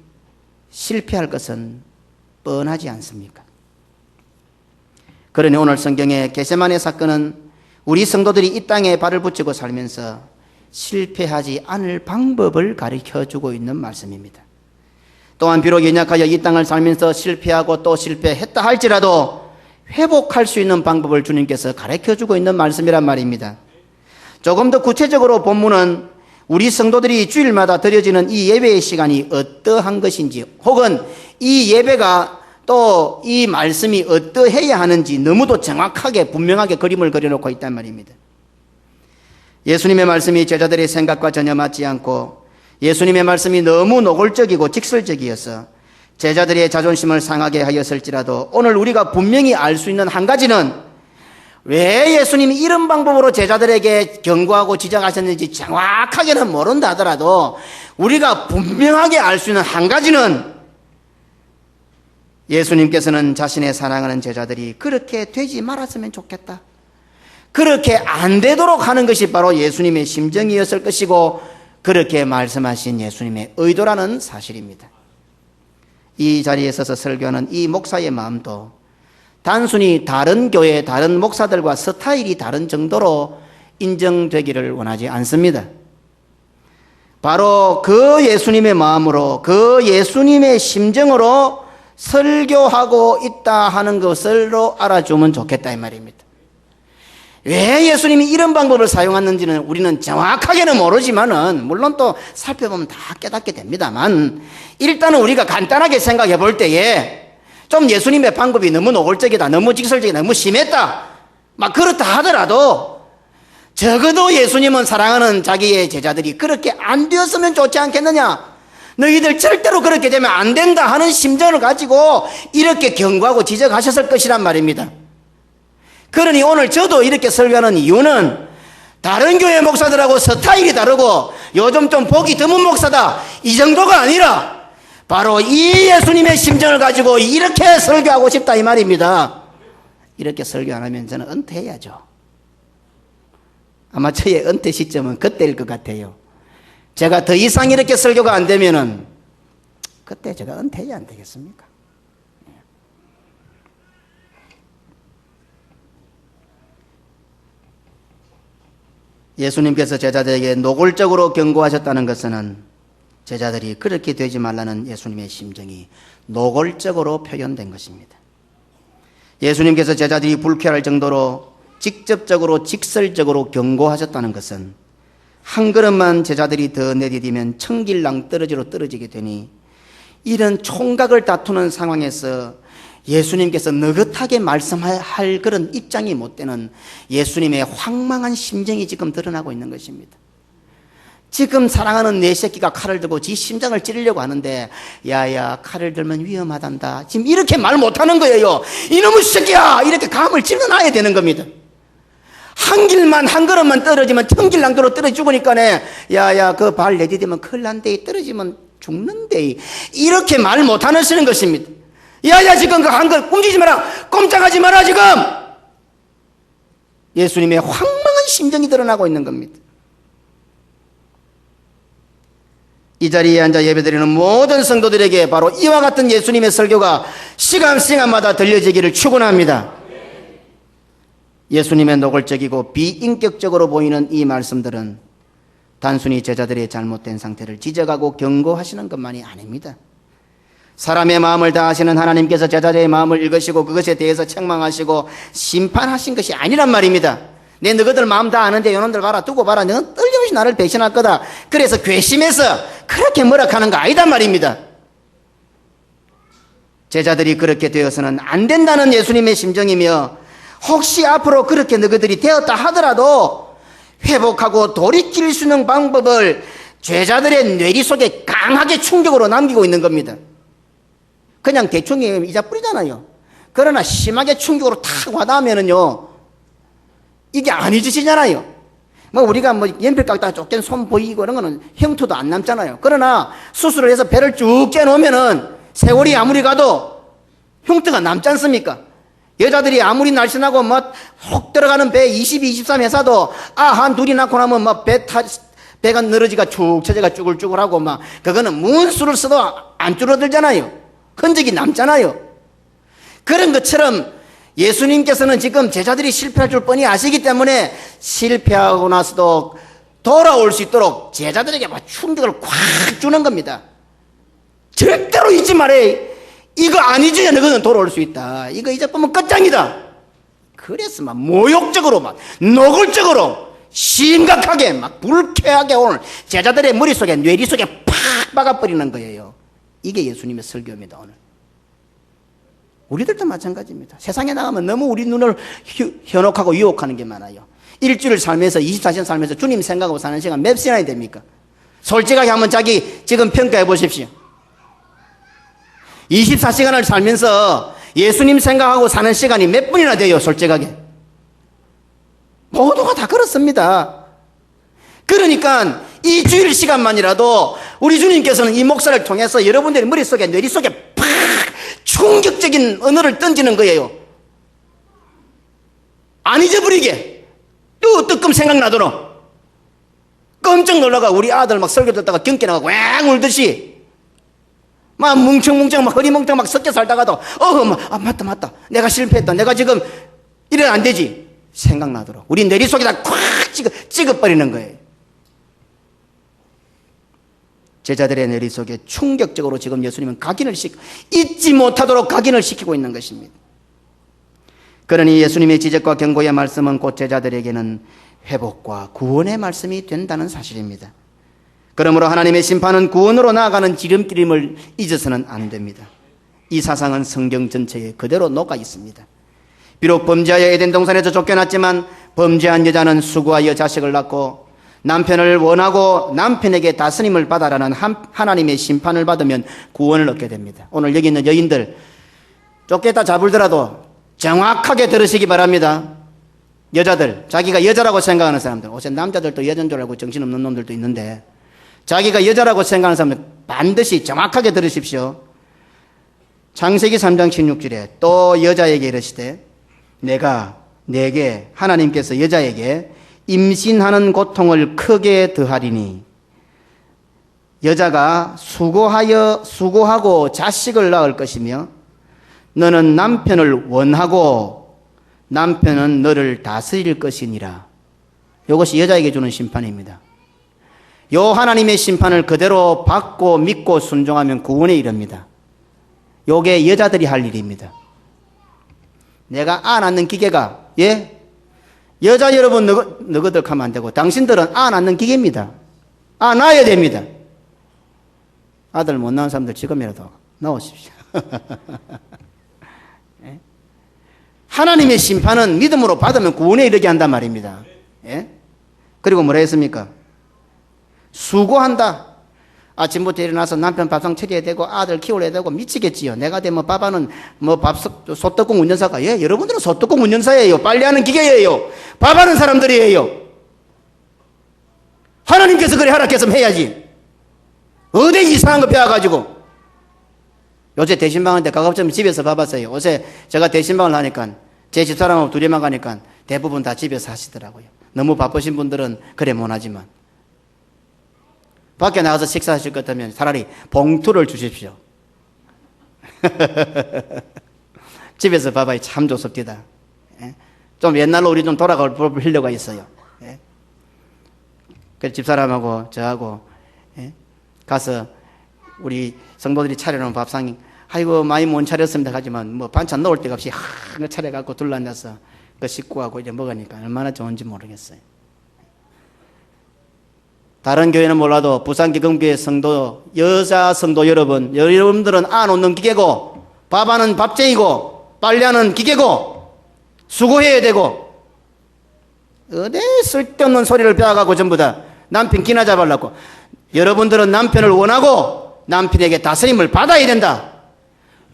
A: 실패할 것은 뻔하지 않습니까? 그러니 오늘 성경의 겟세마네 사건은 우리 성도들이 이 땅에 발을 붙이고 살면서 실패하지 않을 방법을 가르쳐주고 있는 말씀입니다. 또한 비록 연약하여 이 땅을 살면서 실패하고 또 실패했다 할지라도 회복할 수 있는 방법을 주님께서 가르쳐주고 있는 말씀이란 말입니다. 조금 더 구체적으로 본문은 우리 성도들이 주일마다 드려지는 이 예배의 시간이 어떠한 것인지 혹은 이 예배가 또 이 말씀이 어떠해야 하는지 너무도 정확하게 분명하게 그림을 그려놓고 있단 말입니다. 예수님의 말씀이 제자들의 생각과 전혀 맞지 않고 예수님의 말씀이 너무 노골적이고 직설적이어서 제자들의 자존심을 상하게 하였을지라도 오늘 우리가 분명히 알 수 있는 한 가지는 왜 예수님이 이런 방법으로 제자들에게 경고하고 지적하셨는지 정확하게는 모른다 하더라도 우리가 분명하게 알 수 있는 한 가지는 예수님께서는 자신의 사랑하는 제자들이 그렇게 되지 말았으면 좋겠다. 그렇게 안 되도록 하는 것이 바로 예수님의 심정이었을 것이고 그렇게 말씀하신 예수님의 의도라는 사실입니다. 이 자리에 서서 설교하는 이 목사의 마음도 단순히 다른 교회, 다른 목사들과 스타일이 다른 정도로 인정되기를 원하지 않습니다. 바로 그 예수님의 마음으로, 그 예수님의 심정으로 설교하고 있다 하는 것을로 알아주면 좋겠다 이 말입니다. 왜 예수님이 이런 방법을 사용했는지는 우리는 정확하게는 모르지만은 물론 또 살펴보면 다 깨닫게 됩니다만 일단은 우리가 간단하게 생각해 볼 때에 좀 예수님의 방법이 너무 노골적이다, 너무 직설적이다, 너무 심했다 막 그렇다 하더라도 적어도 예수님은 사랑하는 자기의 제자들이 그렇게 안 되었으면 좋지 않겠느냐? 너희들 절대로 그렇게 되면 안 된다 하는 심정을 가지고 이렇게 경고하고 지적하셨을 것이란 말입니다. 그러니 오늘 저도 이렇게 설교하는 이유는 다른 교회 목사들하고 스타일이 다르고 요즘 좀 보기 드문 목사다 이 정도가 아니라 바로 이 예수님의 심정을 가지고 이렇게 설교하고 싶다 이 말입니다. 이렇게 설교 안 하면 저는 은퇴해야죠. 아마 저의 은퇴 시점은 그때일 것 같아요. 제가 더 이상 이렇게 설교가 안 되면은 그때 제가 은퇴해야 안 되겠습니까? 예수님께서 제자들에게 노골적으로 경고하셨다는 것은 제자들이 그렇게 되지 말라는 예수님의 심정이 노골적으로 표현된 것입니다. 예수님께서 제자들이 불쾌할 정도로 직접적으로 직설적으로 경고하셨다는 것은 한 걸음만 제자들이 더 내디디면 천길랑 떨어지로 떨어지게 되니 이런 총각을 다투는 상황에서 예수님께서 느긋하게 말씀할 그런 입장이 못 되는 예수님의 황망한 심정이 지금 드러나고 있는 것입니다. 지금 사랑하는 내 새끼가 칼을 들고 지 심장을 찌르려고 하는데 야야 칼을 들면 위험하단다. 지금 이렇게 말 못하는 거예요. 이놈의 새끼야 이렇게 감을 찔러놔야 되는 겁니다. 한 길만 한 걸음만 떨어지면 천길랑도로 떨어져 죽으니까네 야야 그 발 내디디면 큰일 난데 떨어지면 죽는데 이렇게 말 못하시는 것입니다. 야야 지금 그 한 걸 움직이지 마라 꼼짝하지 마라 지금 예수님의 황망한 심정이 드러나고 있는 겁니다. 이 자리에 앉아 예배드리는 모든 성도들에게 바로 이와 같은 예수님의 설교가 시간마다 들려지기를 축원합니다. 예수님의 노골적이고 비인격적으로 보이는 이 말씀들은 단순히 제자들의 잘못된 상태를 지적하고 경고하시는 것만이 아닙니다. 사람의 마음을 다 아시는 하나님께서 제자들의 마음을 읽으시고 그것에 대해서 책망하시고 심판하신 것이 아니란 말입니다. 내 너희들 마음 다 아는데 요놈들 봐라 두고 봐라 너는 떨림없이 나를 배신할 거다. 그래서 괘씸해서 그렇게 뭐라 하는 거 아니단 말입니다. 제자들이 그렇게 되어서는 안 된다는 예수님의 심정이며 혹시 앞으로 그렇게 너희들이 되었다 하더라도 회복하고 돌이킬 수 있는 방법을 제자들의 뇌리 속에 강하게 충격으로 남기고 있는 겁니다. 그냥 대충 이자 뿌리잖아요. 그러나 심하게 충격으로 탁 와닿으면은요 이게 안 잊으시잖아요. 뭐 우리가 뭐 연필 깎다가 쫓긴 손 보이고 이런 거는 형투도 안 남잖아요. 그러나 수술을 해서 배를 쭉 째놓으면은 세월이 아무리 가도 흉터가 남지 않습니까? 여자들이 아무리 날씬하고 뭐 혹 들어가는 배 22, 23 회사도 한 둘이 낳고 나면 뭐 배가 늘어지가 축 처져가 쭈글쭈글하고 막 그거는 무슨 수를 써도 안 줄어들잖아요. 흔적이 남잖아요. 그런 것처럼 예수님께서는 지금 제자들이 실패할 줄 뻔히 아시기 때문에 실패하고 나서도 돌아올 수 있도록 제자들에게 막 충격을 꽉 주는 겁니다. 절대로 잊지 말아요. 이거 안 잊으면 너희는 돌아올 수 있다. 이거 이제 보면 끝장이다. 그래서 막 모욕적으로 막 노골적으로 심각하게 막 불쾌하게 오늘 제자들의 머릿속에 뇌리 속에 팍 박아버리는 거예요. 이게 예수님의 설교입니다. 오늘 우리들도 마찬가지입니다. 세상에 나가면 너무 우리 눈을 현혹하고 유혹하는 게 많아요. 일주일 살면서 24시간 살면서 주님 생각하고 사는 시간 몇 시간이 됩니까? 솔직하게 한번 자기 지금 평가해 보십시오. 24시간을 살면서 예수님 생각하고 사는 시간이 몇 분이나 돼요? 솔직하게 모두가 다 그렇습니다. 그러니까 이 주일 시간만이라도 우리 주님께서는 이 목사를 통해서 여러분들의 머릿속에 뇌리 속에 팍 충격적인 언어를 던지는 거예요. 안 잊어버리게 또 뜨끔 생각나도록 깜짝 놀라가 우리 아들 막 설교 듣다가 경기 나가고 왱 울듯이 막 뭉청뭉청 막 허리멍텅 막 섞여 살다가도 맞다 내가 실패했다 내가 지금 이래는 안 되지 생각나도록 우리 뇌리 속에다 콱 찍어버리는 거예요. 제자들의 뇌리 속에 충격적으로 지금 예수님은 잊지 못하도록 각인을 시키고 있는 것입니다. 그러니 예수님의 지적과 경고의 말씀은 곧 제자들에게는 회복과 구원의 말씀이 된다는 사실입니다. 그러므로 하나님의 심판은 구원으로 나아가는 지름길임을 잊어서는 안 됩니다. 이 사상은 성경 전체에 그대로 녹아 있습니다. 비록 범죄하여 에덴 동산에서 쫓겨났지만 범죄한 여자는 수고하여 자식을 낳고 남편을 원하고 남편에게 다스림을 받아라는 하나님의 심판을 받으면 구원을 얻게 됩니다. 오늘 여기 있는 여인들 쫓겠다 잡을더라도 정확하게 들으시기 바랍니다. 여자들, 자기가 여자라고 생각하는 사람들, 요새 남자들도 여자인 줄 알고 정신없는 놈들도 있는데 자기가 여자라고 생각하는 사람들 반드시 정확하게 들으십시오. 창세기 3장 16절에 또 여자에게 이르시되 내가 내게 하나님께서 여자에게 임신하는 고통을 크게 더하리니 여자가 수고하고 자식을 낳을 것이며 너는 남편을 원하고 남편은 너를 다스릴 것이니라. 이것이 여자에게 주는 심판입니다. 요 하나님의 심판을 그대로 받고 믿고 순종하면 구원에 이릅니다. 요게 여자들이 할 일입니다. 내가 낳는 기계가 여자 여러분 너거들 하면 안 되고 당신들은 낳는 기계입니다. 낳아야 됩니다. 아들 못 낳은 사람들 지금이라도 낳으십시오. 하나님의 심판은 믿음으로 받으면 구원에 이르게 한단 말입니다. 그리고 뭐라 했습니까? 수고한다. 아침부터 일어나서 남편 밥상 차려야 되고 아들 키워야 되고 미치겠지요. 내가 되면 밥하는 소떡국 운전사가 여러분들은 소떡국 운전사예요. 빨래하는 기계예요. 밥하는 사람들이에요. 하나님께서 그래 허락했으면 해야지. 어디 이상한 거 배워가지고. 요새 대신방한테 가급적 집에서 봐봤어요. 요새 제가 대신방을 하니까 제 집사람하고 둘이만 가니까 대부분 다 집에서 하시더라고요. 너무 바쁘신 분들은 그래 못하지만 밖에 나가서 식사하실 것 같으면 차라리 봉투를 주십시오. 집에서 봐봐야 참 좋습니다. 좀 옛날로 우리 좀 돌아갈 필요가 있어요. 그래서 집사람하고 저하고 가서 우리 성도들이 차려놓은 밥상이 아이고 많이 못 차렸습니다 하지만 뭐 반찬 넣을 데가 없이 차려갖고 둘러앉아서 그 식구하고 이제 먹으니까 얼마나 좋은지 모르겠어요. 다른 교회는 몰라도 부산기금교회 성도, 여자 성도 여러분들은 놓는 기계고 밥하는 밥쟁이고 빨래하는 기계고 수고해야 되고 어디 쓸데없는 소리를 배워가고 전부 다 남편 기나 잡으려고. 여러분들은 남편을 원하고 남편에게 다스림을 받아야 된다.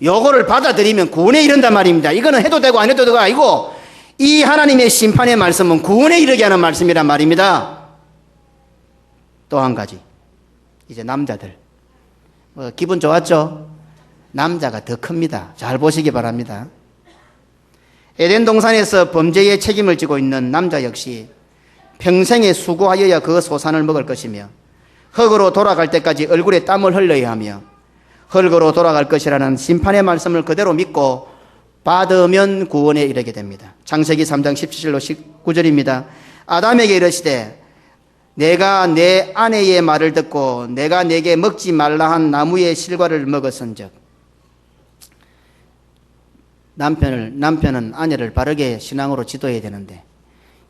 A: 요거를 받아들이면 구원에 이른단 말입니다. 이거는 해도 되고 안 해도 되고 아니고 이 하나님의 심판의 말씀은 구원에 이르게 하는 말씀이란 말입니다. 또 한 가지, 이제 남자들 기분 좋았죠? 남자가 더 큽니다. 잘 보시기 바랍니다. 에덴 동산에서 범죄의 책임을 지고 있는 남자 역시 평생에 수고하여야 그 소산을 먹을 것이며 흙으로 돌아갈 때까지 얼굴에 땀을 흘려야 하며 흙으로 돌아갈 것이라는 심판의 말씀을 그대로 믿고 받으면 구원에 이르게 됩니다. 창세기 3장 17절로 19절입니다. 아담에게 이르시되 내가 내 아내의 말을 듣고 내가 내게 먹지 말라 한 나무의 실과를 먹었은즉. 남편은 아내를 바르게 신앙으로 지도해야 되는데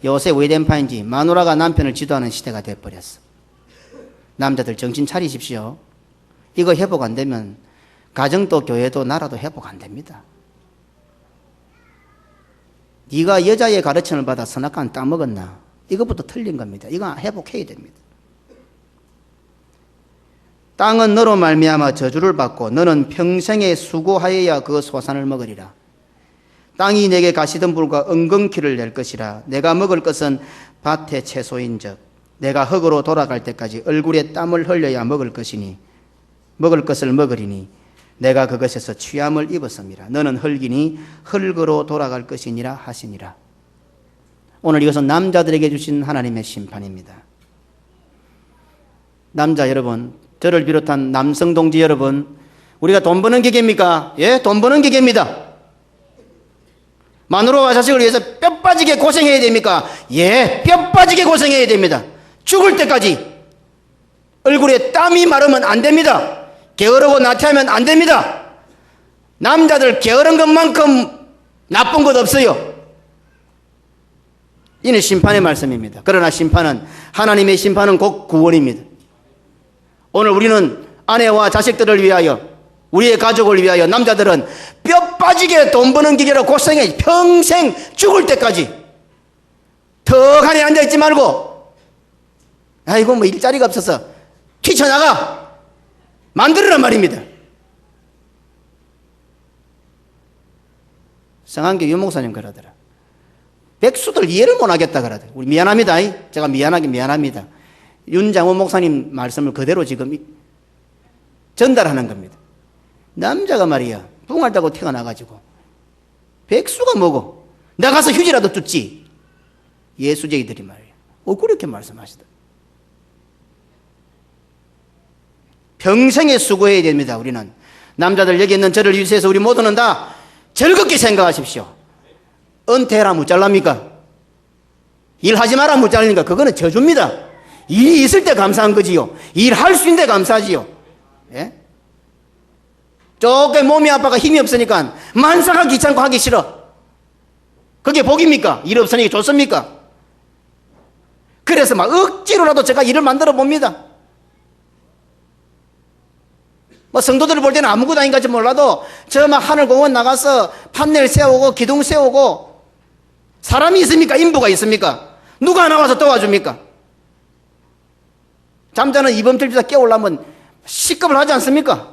A: 요새 외된파인지 마누라가 남편을 지도하는 시대가 돼버렸어. 남자들 정신 차리십시오. 이거 회복 안 되면 가정도 교회도 나라도 회복 안 됩니다. 네가 여자의 가르침을 받아 선악과는 따먹었나? 이것부터 틀린 겁니다. 이건 회복해야 됩니다. 땅은 너로 말미암아 저주를 받고 너는 평생에 수고하여야 그 소산을 먹으리라. 땅이 내게 가시덤불과 엉겅퀴를 낼 것이라. 내가 먹을 것은 밭의 채소인즉 내가 흙으로 돌아갈 때까지 얼굴에 땀을 흘려야 먹을 것을 먹으리니 내가 그것에서 취함을 입었음이라. 너는 흙이니 흙으로 돌아갈 것이니라 하시니라. 오늘 이것은 남자들에게 주신 하나님의 심판입니다. 남자 여러분, 저를 비롯한 남성 동지 여러분, 우리가 돈 버는 기계입니까? 돈 버는 기계입니다. 마누라와 자식을 위해서 뼈 빠지게 고생해야 됩니까? 뼈 빠지게 고생해야 됩니다. 죽을 때까지 얼굴에 땀이 마르면 안 됩니다. 게으르고 나태하면 안 됩니다. 남자들 게으른 것만큼 나쁜 것 없어요. 이는 심판의 말씀입니다. 그러나 하나님의 심판은 곧 구원입니다. 오늘 우리는 아내와 자식들을 위하여 우리의 가족을 위하여 남자들은 뼈 빠지게 돈 버는 기계로 고생해. 평생 죽을 때까지. 턱하니 앉아있지 말고, 아이고, 뭐 일자리가 없어서 뛰쳐나가. 만들으란 말입니다. 성한교 유목사님 그러더라. 백수들 이해를 못 하겠다 그러더라. 우리 미안합니다. 제가 미안합니다. 윤장호 목사님 말씀을 그대로 지금 전달하는 겁니다. 남자가 말이야, 붕알다고 태어나가지고 백수가 뭐고 나가서 휴지라도 뜯지. 예수쟁이들이 말이야. 그렇게 말씀하시다. 평생에 수고해야 됩니다. 우리는 남자들 여기 있는 저를 위해서 우리 모두는 다 즐겁게 생각하십시오. 은퇴해라 무잘랍니까? 일하지 마라 무잘랍니까? 그거는 저주입니다. 일이 있을 때 감사한 거지요. 일할 수 있는데 감사하지요. 예? 조금 몸이 아파가 힘이 없으니까 만사가 귀찮고 하기 싫어. 그게 복입니까? 일 없으니 좋습니까? 그래서 막 억지로라도 제가 일을 만들어 봅니다. 뭐 성도들을 볼 때는 아무것도 아닌 것인지 몰라도 저 막 하늘공원 나가서 판넬 세우고 기둥 세우고 사람이 있습니까? 인부가 있습니까? 누가 나와서 도와줍니까? 잠자는 이범철 깨우려면 시급을 하지 않습니까?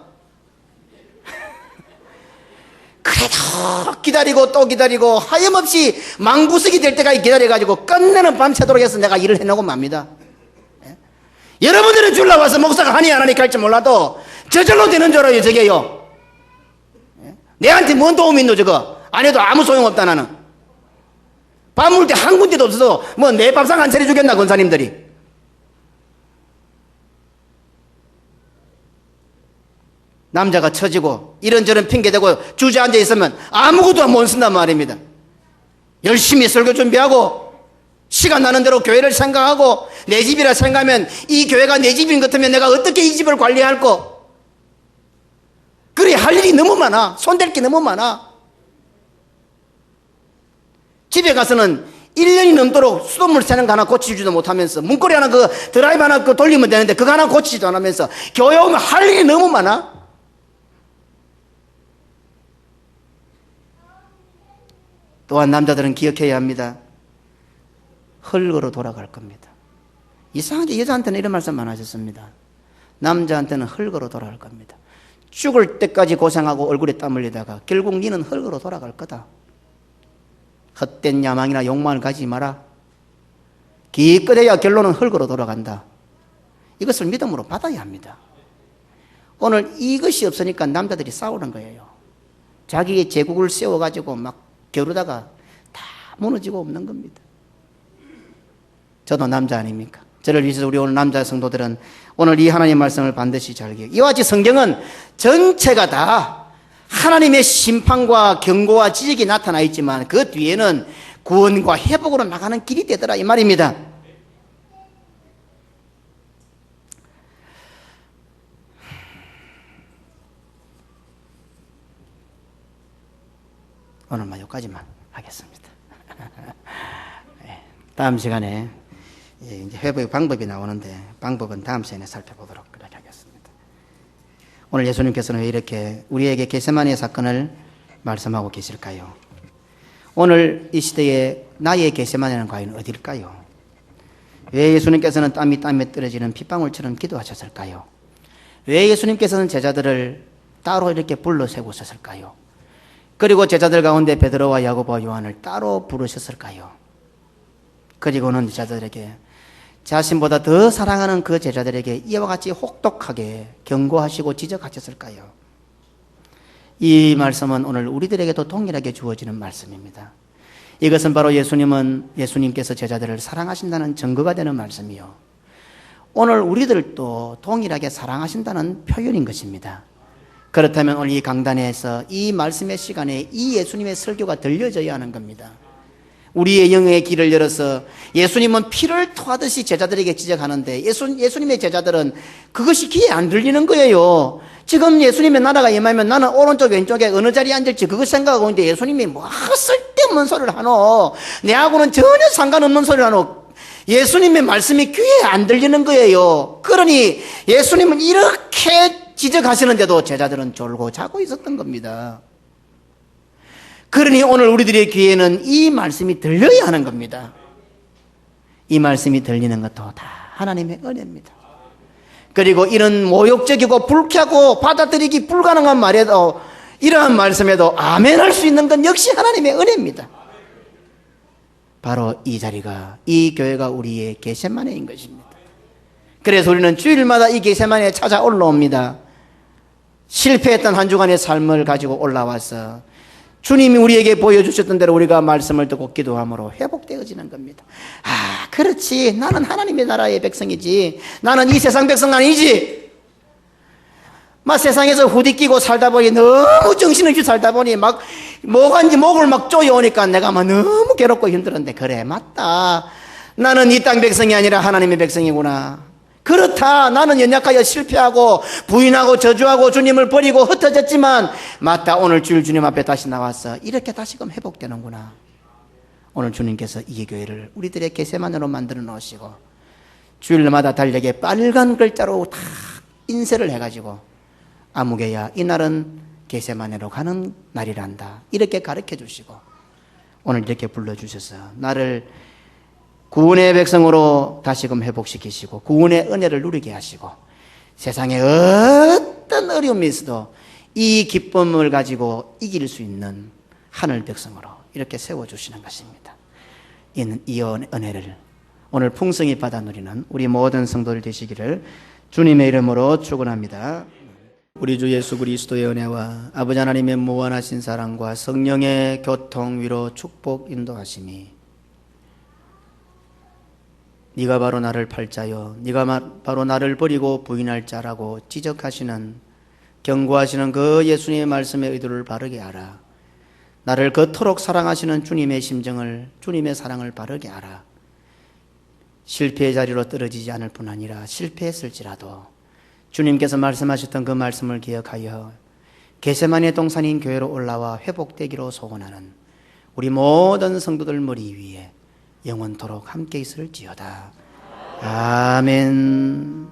A: 그래도 기다리고 또 기다리고 하염없이 망부석이 될 때까지 기다려가지고 끝내는 밤새도록 해서 내가 일을 해놓고 맙니다. 예? 여러분들은 줄라 와서 목사가 하니 안 하니 할지 몰라도 저절로 되는 줄 알아요. 저게요. 예? 내한테 뭔 도움이 있노 저거. 안 해도 아무 소용없다 나는. 밥 먹을 때 한 군데도 없어서 뭐 내 밥상 안 차려주겠나 권사님들이. 남자가 처지고 이런저런 핑계대고 주저앉아 있으면 아무것도 못 쓴단 말입니다. 열심히 설교 준비하고 시간 나는 대로 교회를 생각하고 내 집이라 생각하면 이 교회가 내 집인 것 같으면 내가 어떻게 이 집을 관리할꼬. 그래 할 일이 너무 많아. 손댈 게 너무 많아. 집에 가서는 1년이 넘도록 수돗물 새는 거 하나 고치지도 못하면서 문고리 하나 그 드라이브 하나 그 돌리면 되는데 그거 하나 고치지도 않으면서 교회 오면 할 일이 너무 많아. 또한 남자들은 기억해야 합니다. 흙으로 돌아갈 겁니다. 이상하게 여자한테는 이런 말씀 안 하셨습니다. 남자한테는 흙으로 돌아갈 겁니다. 죽을 때까지 고생하고 얼굴에 땀 흘리다가 결국 니는 흙으로 돌아갈 거다. 헛된 야망이나 욕망을 가지지 마라. 기껏해야 결론은 흙으로 돌아간다. 이것을 믿음으로 받아야 합니다. 오늘 이것이 없으니까 남자들이 싸우는 거예요. 자기의 제국을 세워가지고 막 겨루다가 다 무너지고 없는 겁니다. 저도 남자 아닙니까? 저를 위해서 우리 오늘 남자 성도들은 오늘 이 하나님의 말씀을 반드시 잘 기억해요. 이와 같이 성경은 전체가 다 하나님의 심판과 경고와 지적이 나타나 있지만 그 뒤에는 구원과 회복으로 나가는 길이 되더라 이 말입니다. 오늘만 여기까지만 하겠습니다. 다음 시간에 이제 회복의 방법이 나오는데 방법은 다음 시간에 살펴보도록 그렇게 하겠습니다. 오늘 예수님께서는 왜 이렇게 우리에게 겟세마네 사건을 말씀하고 계실까요? 오늘 이 시대에 나의 겟세마네는 과연 어딜까요? 왜 예수님께서는 땀이 땀에 떨어지는 핏방울처럼 기도하셨을까요? 왜 예수님께서는 제자들을 따로 이렇게 불러 세우셨을까요? 그리고 제자들 가운데 베드로와 야고보와 요한을 따로 부르셨을까요? 그리고는 제자들에게 자신보다 더 사랑하는 그 제자들에게 이와 같이 혹독하게 경고하시고 지적하셨을까요? 이 말씀은 오늘 우리들에게도 동일하게 주어지는 말씀입니다. 이것은 바로 예수님께서 제자들을 사랑하신다는 증거가 되는 말씀이요. 오늘 우리들도 동일하게 사랑하신다는 표현인 것입니다. 그렇다면 오늘 이 강단에서 이 말씀의 시간에 이 예수님의 설교가 들려져야 하는 겁니다. 우리의 영의 길을 열어서 예수님은 피를 토하듯이 제자들에게 지적하는데 예수님의 제자들은 그것이 귀에 안 들리는 거예요. 지금 예수님의 나라가 임하면 나는 오른쪽 왼쪽에 어느 자리에 앉을지 그것 생각하고 있는데 예수님이 뭐 쓸데없는 소리를 하노. 내하고는 전혀 상관없는 소리를 하노. 예수님의 말씀이 귀에 안 들리는 거예요. 그러니 예수님은 이렇게 지적하시는데도 제자들은 졸고 자고 있었던 겁니다. 그러니 오늘 우리들의 귀에는 이 말씀이 들려야 하는 겁니다. 이 말씀이 들리는 것도 다 하나님의 은혜입니다. 그리고 이런 모욕적이고 불쾌하고 받아들이기 불가능한 말에도, 이러한 말씀에도 아멘 할 수 있는 건 역시 하나님의 은혜입니다. 바로 이 자리가, 이 교회가 우리의 겟세마네인 것입니다. 그래서 우리는 주일마다 이 겟세마네에 찾아 올라옵니다. 실패했던 한 주간의 삶을 가지고 올라와서 주님이 우리에게 보여주셨던 대로 우리가 말씀을 듣고 기도함으로 회복되어지는 겁니다. 아, 그렇지. 나는 하나님의 나라의 백성이지. 나는 이 세상 백성 아니지. 막 세상에서 후디끼고 살다 보니, 너무 정신없이 살다 보니 막 뭐간지 목을 막 쪼여오니까 내가 막 너무 괴롭고 힘들었는데, 그래, 맞다. 나는 이 땅 백성이 아니라 하나님의 백성이구나. 그렇다. 나는 연약하여 실패하고 부인하고 저주하고 주님을 버리고 흩어졌지만, 맞다. 오늘 주일 주님 앞에 다시 나와서 이렇게 다시금 회복되는구나. 오늘 주님께서 이 교회를 우리들의 겟세마네로 만들어 놓으시고 주일마다 달력에 빨간 글자로 다 인쇄를 해가지고, 아무개야 이날은 겟세마네로 가는 날이란다, 이렇게 가르쳐 주시고 오늘 이렇게 불러주셔서 나를 구원의 백성으로 다시금 회복시키시고 구원의 은혜를 누리게 하시고 세상에 어떤 어려움이 있어도 이 기쁨을 가지고 이길 수 있는 하늘 백성으로 이렇게 세워주시는 것입니다. 이 은혜를 오늘 풍성히 받아 누리는 우리 모든 성도들 되시기를 주님의 이름으로 축원합니다. 우리 주 예수 그리스도의 은혜와 아버지 하나님의 무한하신 사랑과 성령의 교통, 위로, 축복, 인도하심이, 네가 바로 나를 팔자여 네가 바로 나를 버리고 부인할 자라고 지적하시는, 경고하시는 그 예수님의 말씀의 의도를 바르게 알아. 나를 그토록 사랑하시는 주님의 심정을, 주님의 사랑을 바르게 알아. 실패의 자리로 떨어지지 않을 뿐 아니라 실패했을지라도 주님께서 말씀하셨던 그 말씀을 기억하여 겟세마네 동산인 교회로 올라와 회복되기로 소원하는 우리 모든 성도들 머리 위에 영원토록 함께 있을지어다. 아멘.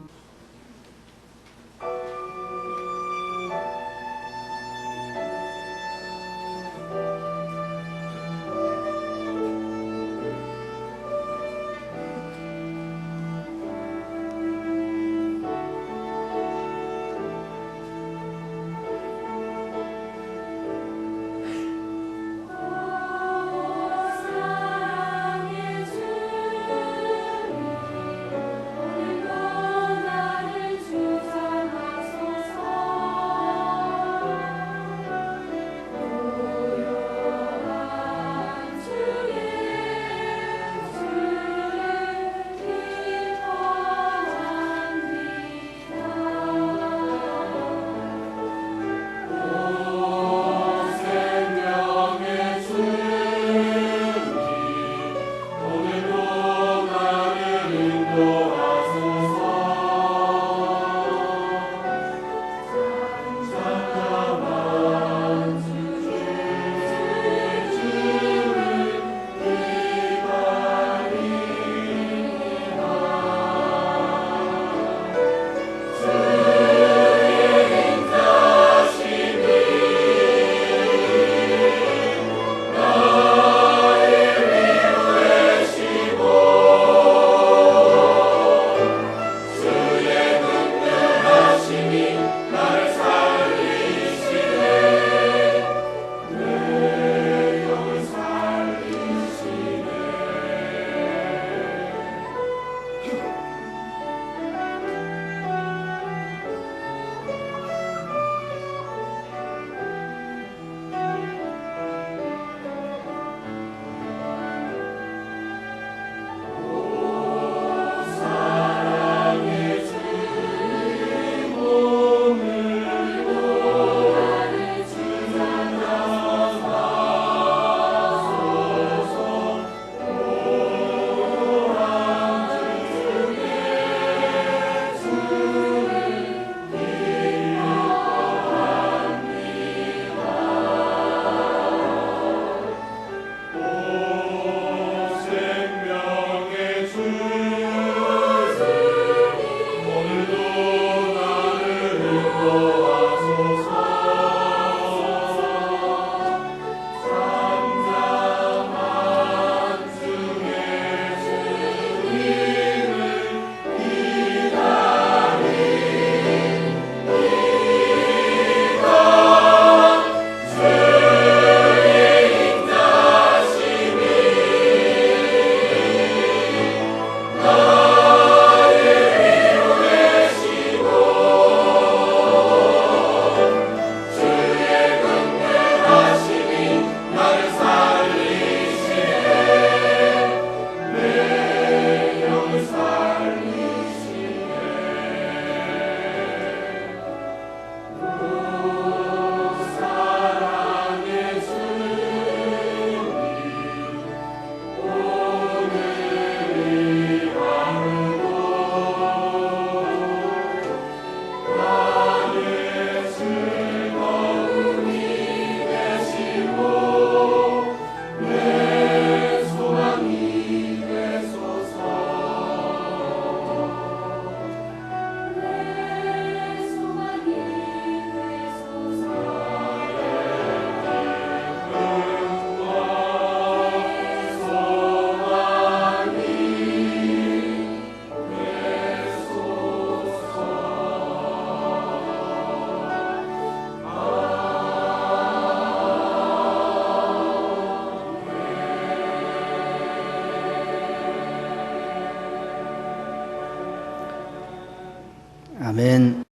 A: 아멘.